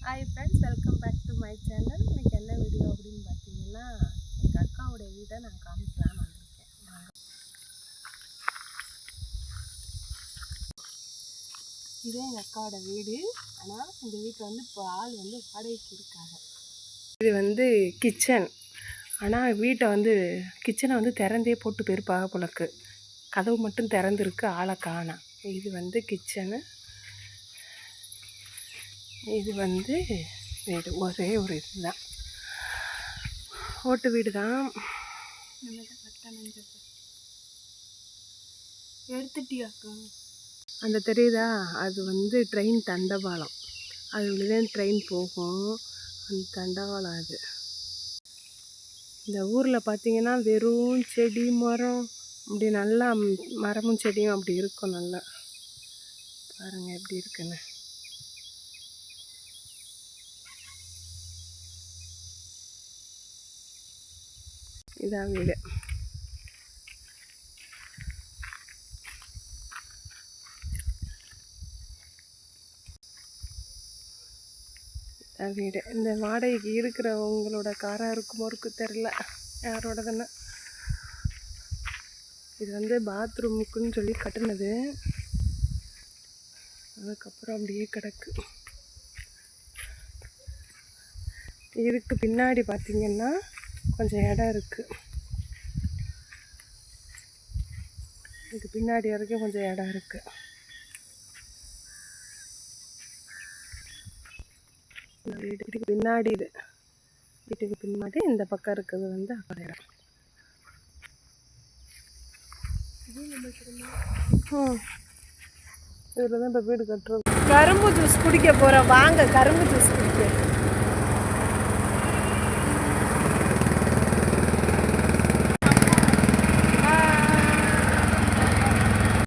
Hi friends, welcome back to my channel. இன்றைக்கி என்ன video அப்படின்னு பார்த்தீங்கன்னா, எங்கள் அக்காவுடைய வீடை நான் காமிக்கலான்னு வந்திருக்கேன். இதே எங்கள் அக்காவோட வீடு. ஆனால் இந்த வீட்டில் வந்து இப்போ ஆள் வந்து வாடகைக்கு இருக்காங்க. இது வந்து கிச்சன். ஆனால் வீட்டை வந்து கிச்சனை வந்து திறந்தே போட்டு போயிருப்பாக போலக்கு. கதவு மட்டும் திறந்துருக்கு, ஆளை காணோம். இது வந்து கிச்சனு. இது வந்து வீடு, ஒரே ஒரு இதுதான், ஓட்டு வீடு தான். எடுத்துட்டியாக்கா? அந்த தெரியுதா, அது வந்து ட்ரெயின் தண்டவாளம். அது உள்ளதான் ட்ரெயின் போகும். அந்த தண்டவாளம் அது. இந்த ஊரில் பார்த்தீங்கன்னா வெறும் செடி மரம் அப்படி நல்லா மரமும் செடியும் அப்படி இருக்கும். நல்லா பாருங்கள் எப்படி இருக்குன்னு. இதான் வீடு. வீடு இந்த வாடகைக்கு இருக்கிறவங்களோட காராக இருக்குமோ இருக்கு தெரில, யாரோடதுன்னு. இது வந்து பாத்ரூமுக்குன்னு சொல்லி கட்டுனது. அதுக்கப்புறம் அப்படியே கிடக்கு. இதுக்கு பின்னாடி பார்த்தீங்கன்னா கொஞ்சம் இடம் இருக்குது. இதுக்கு பின்னாடி வரைக்கும் கொஞ்சம் இடம் இருக்குது. வீட்டுக்கு பின்னாடி, இது வீட்டுக்கு பின்னாடி இந்த பக்கம் இருக்கிறது வந்து அக்கறை இடம். இதில் தான் இப்போ வீடு கட்டுறோம். கரும்பு ஜூஸ் குடிக்க போகிறோம். வாங்க கரும்பு ஜூஸ் குடிக்க.